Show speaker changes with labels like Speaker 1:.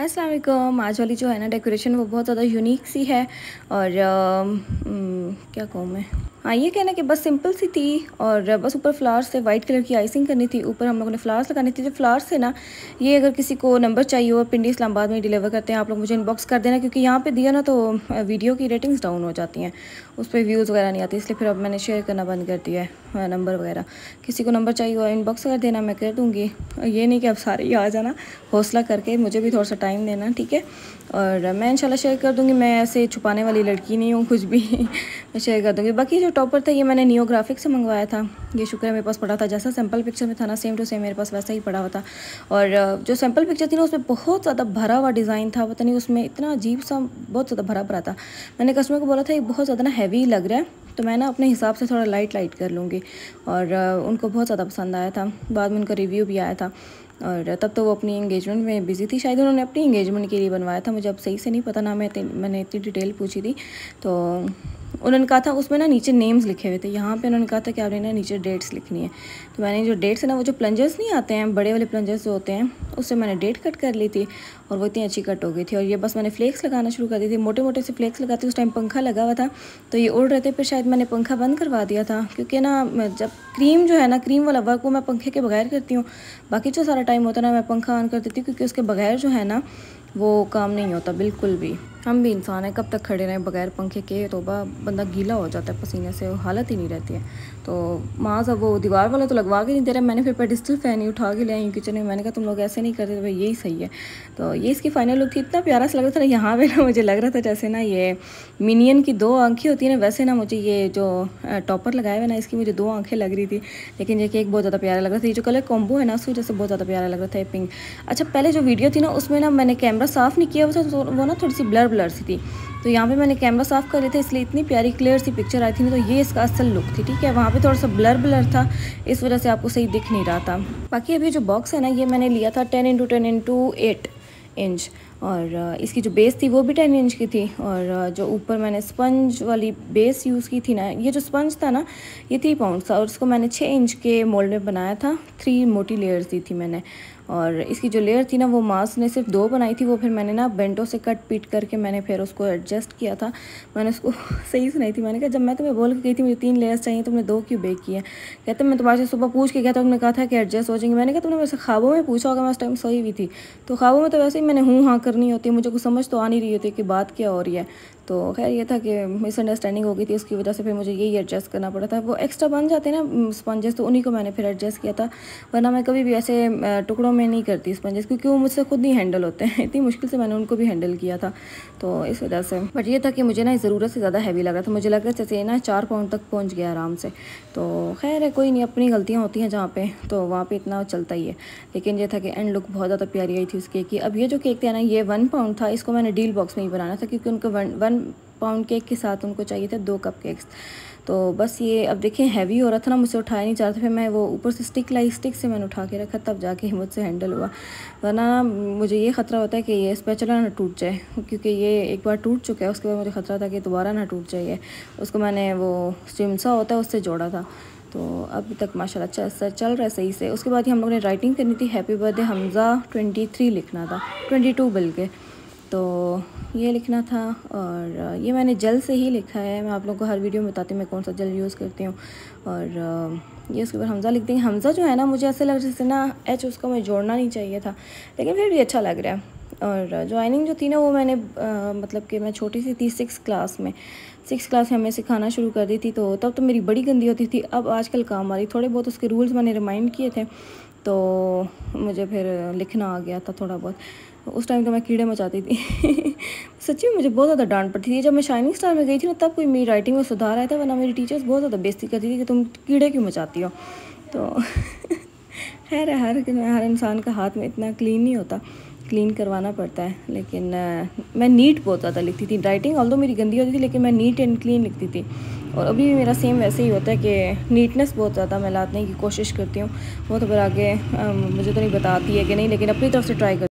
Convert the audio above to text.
Speaker 1: अस्सलाम वालेकुम। आज वाली जो है ना डेकोरेशन वो बहुत ज़्यादा यूनिक सी है और क्या कहूँ मैं, हाँ ये कहना कि बस सिंपल सी थी और बस ऊपर फ्लावर्स से वाइट कलर की आइसिंग करनी थी। ऊपर हम लोगों ने फ्लावर्स लगाने थे। जो फ्लावर्स से ना, ये अगर किसी को नंबर चाहिए हो, पिंडी इस्लामाबाद में डिलीवर करते हैं, आप लोग मुझे इनबॉक्स कर देना, क्योंकि यहाँ पे दिया ना तो वीडियो की रेटिंग्स डाउन हो जाती हैं, उस पर व्यूज़ वगैरह नहीं आती, इसलिए फिर अब मैंने शेयर करना बंद कर दिया है नंबर वगैरह। किसी को नंबर चाहिए हो इनबॉक्स कर देना, मैं कर दूँगी। ये नहीं कि अब सारे ही आ जाना, हौसला करके मुझे भी थोड़ा सा टाइम देना, ठीक है। और मैं इंशाल्लाह शेयर कर दूँगी। मैं ऐसे छुपाने वाली लड़की नहीं हूँ कुछ भी मैं शेयर कर दूँगी। बाकी जो टॉपर था ये मैंने नियो ग्राफिक से मंगवाया था। ये शुक्र है मेरे पास पड़ा था, जैसा सैम्पल पिक्चर में था ना सेम टू सेम मेरे पास वैसा ही पड़ा हुआ था। और जो सैम्पल पिक्चर थी ना उसमें बहुत ज़्यादा भरा हुआ डिज़ाइन था, पता नहीं उसमें इतना अजीब सा बहुत ज़्यादा भरा भरा था। मैंने कस्टमर को बोला था ये बहुत ज़्यादा ना हैवी लग रहा है, तो मैं ना अपने हिसाब से थोड़ा लाइट लाइट कर लूँगी। और उनको बहुत ज़्यादा पसंद आया था। बाद में उनका रिव्यू भी आया था। और तब तो वो अपनी एंगेजमेंट में बिज़ी थी, शायद उन्होंने अपनी एंगेजमेंट के लिए बनवाया था, मुझे अब सही से नहीं पता ना, मैंने इतनी डिटेल पूछी थी। तो उन्होंने कहा था उसमें ना नीचे नेम्स लिखे हुए थे, यहाँ पे उन्होंने कहा था कि आपने ना नीचे डेट्स लिखनी है। तो मैंने जो डेट्स है ना, वो जो प्लंजर्स नहीं आते हैं बड़े वाले प्लंजर्स जो होते हैं, उससे मैंने डेट कट कर ली थी और वो इतनी अच्छी कट हो गई थी। और ये बस मैंने फ्लेक्स लगाना शुरू कर दी थी, मोटे मोटे से फ्लेक्स लगाती। उस टाइम पंखा लगा हुआ था तो ये उड़ रहे थे, फिर शायद मैंने पंखा बंद करवा दिया था, क्योंकि ना जब क्रीम जो है ना, क्रीम वाला वर्क वो मैं पंखे के बगैर करती हूँ। बाकी जो सारा टाइम होता है ना मैं पंखा ऑन कर देती हूँ, क्योंकि उसके बगैर जो है ना वो काम नहीं होता बिल्कुल भी। हम भी इंसान हैं, कब तक खड़े रहें बगैर पंखे के, तो बंदा गीला हो जाता है पसीने से, हालत ही नहीं रहती है। तो माँ सब वो दीवार वाला तो लगवा के नहीं दे रहा, मैंने फिर पेडिस्टल फ़ैन ही उठा के ले आई किचन में। मैंने कहा तुम लोग ऐसे नहीं करते, तो भाई यही सही है। तो ये इसकी फाइनल लुक थी, इतना प्यारा सा लग रहा था ना। यहाँ पे ना मुझे लग रहा था जैसे ना ये मिनियन की 2 आँखें होती हैं ना, वैसे ना मुझे ये जो टॉपर लगाया हुआ ना इसकी मुझे 2 आँखें लग रही थी। लेकिन ये केक बहुत ज़्यादा प्यारा लग रहा था, ये जो कलर कॉम्बो है ना उसकी वजह से बहुत ज़्यादा प्यारा लग रहा था ये पिंक। अच्छा, पहले जो वीडियो थी ना उसमें ना मैंने कैमरा साफ़ नहीं किया हुआ था, तो वो ना थोड़ी सी ब्लर ब्लर सी थी। तो यहाँ पे मैंने कैमरा साफ़ कर लिया था, इसलिए इतनी प्यारी क्लियर सी पिक्चर आई थी ना। तो ये इसका असल लुक थी, ठीक है। वहाँ पे थोड़ा सा ब्लर ब्लर था, इस वजह से आपको सही दिख नहीं रहा था। बाकी अभी जो बॉक्स है ना ये मैंने लिया था 10x10x8 इंच, और इसकी जो बेस थी वो भी 10 इंच की थी। और जो ऊपर मैंने स्पंज वाली बेस यूज़ की थी ना, ये जो स्पंज था ना ये 3 पाउंड था, और इसको मैंने 6 इंच के मोल्ड में बनाया था। 3 मोटी लेयर्स दी थी मैंने। और इसकी जो लेयर थी ना वो मास ने सिर्फ 2 बनाई थी, वो फिर मैंने ना बेंटो से कट पीट करके मैंने फिर उसको एडजस्ट किया था। मैंने उसको सही सुनाई थी, मैंने कहा जब मैं तुम्हें बोल के गई थी मुझे 3 लेयर्स चाहिए, तुमने 2 क्यों बेक किया। कहते मैं तुम्हारे से सुबह पूछ के गया था, तुमने कहा था कि एडजस्ट हो जाएंगे। मैंने कहा तुमने वैसे ख्वाबों में पूछा होगा, मैं उस टाइम सोई हुई थी। तो ख्वाबों में तो वैसे ही मैंने हूँ हाँ करनी होती है, मुझे कुछ समझ तो आ नहीं रही होती कि बात क्या हो रही है। तो खैर ये था कि मिसअंडरस्टैंडिंग हो गई थी, उसकी वजह से फिर मुझे यही एडजस्ट करना पड़ा था। वो एक्स्ट्रा बन जाते हैं ना स्पंजेस, तो उन्हीं को मैंने फिर एडजस्ट किया था, वरना मैं कभी भी ऐसे टुकड़ों में नहीं करती स्पंजेस, क्योंकि वो मुझसे खुद नहीं हैंडल होते हैं। इतनी मुश्किल से मैंने उनको भी हैंडल किया था, तो इस वजह से। बट ये था कि मुझे ना ज़रूरत से ज़्यादा हैवी लग रहा था, मुझे लग रहा था जैसे ना 4 पाउंड तक पहुँच गया आराम से। तो खैर है, कोई नहीं, अपनी गलतियाँ होती हैं जहाँ पे, तो वहाँ पे इतना चलता ही है। लेकिन ये था कि एंड लुक बहुत ज़्यादा प्यारी आई थी उस केक की। अब ये जो केक था ना ये 1 पाउंड था, इसको मैंने डील बॉक्स में ही बनाना था, क्योंकि उनको 1 पाउंड केक के साथ उनको चाहिए थे 2 कप केक्स। तो बस ये अब देखिए हैवी हो रहा था ना, मुझसे उठाया नहीं जा रहा था। फिर मैं वो ऊपर से स्टिक लाई, स्टिक से मैंने उठा के रखा, तब जाके मुझसे हैंडल हुआ। वरना मुझे ये ख़तरा होता है कि ये स्पैचुला ना टूट जाए, क्योंकि ये एक बार टूट चुका है, उसके बाद मुझे ख़तरा था कि दोबारा ना टूट जाए। उसको मैंने वो चिमसा होता है उससे जोड़ा था। तो अभी तक माशाल्लाह चल रहा है सही से। उसके बाद ही हम लोगों ने राइटिंग करनी थी, हैप्पी बर्थडे हमज़ा 23 लिखना था, 22 बल्कि। तो ये लिखना था, और ये मैंने जेल से ही लिखा है। मैं आप लोगों को हर वीडियो में बताती हूँ मैं कौन सा जेल यूज़ करती हूँ। और ये उसके ऊपर हमज़ा लिख देंगे। हमज़ा जो है ना मुझे ऐसे लग रहा है जैसे ना एच उसको मुझे जोड़ना नहीं चाहिए था, लेकिन फिर भी अच्छा लग रहा है। और ज्वाइनिंग जो थी ना वो मैंने मतलब कि मैं छोटी सी थी 6 क्लास में, 6 क्लास में हमें सिखाना शुरू कर दी थी। तो तब तो मेरी बड़ी गंदी होती थी, अब आजकल काम आ रही। थोड़े बहुत उसके रूल्स मैंने रिमाइंड किए थे, तो मुझे फिर लिखना आ गया था थोड़ा बहुत। उस टाइम तो मैं कीड़े मचाती थी सच्ची में मुझे बहुत ज़्यादा डांट पड़ती थी। जब मैं शाइनिंग स्टार में गई थी ना तब कोई मेरी राइटिंग में सुधार आया था, वरना मेरी टीचर्स बहुत ज़्यादा बेइज्जती करती थी कि तुम कीड़े क्यों मचाती हो। तो खैर हर इंसान का हाथ में इतना क्लीन नहीं होता, क्लीन करवाना पड़ता है। लेकिन मैं नीट बहुत ज़्यादा लिखती थी राइटिंग, ऑल्दो मेरी गंदी होती थी, लेकिन मैं नीट एंड क्लीन लिखती थी। और अभी भी मेरा सेम वैसे ही होता है कि नीटनेस बहुत ज़्यादा मैं लाने की कोशिश करती हूँ। वो तो फिर आगे मुझे तो नहीं बताती है कि नहीं, लेकिन अपनी तरफ से ट्राई कर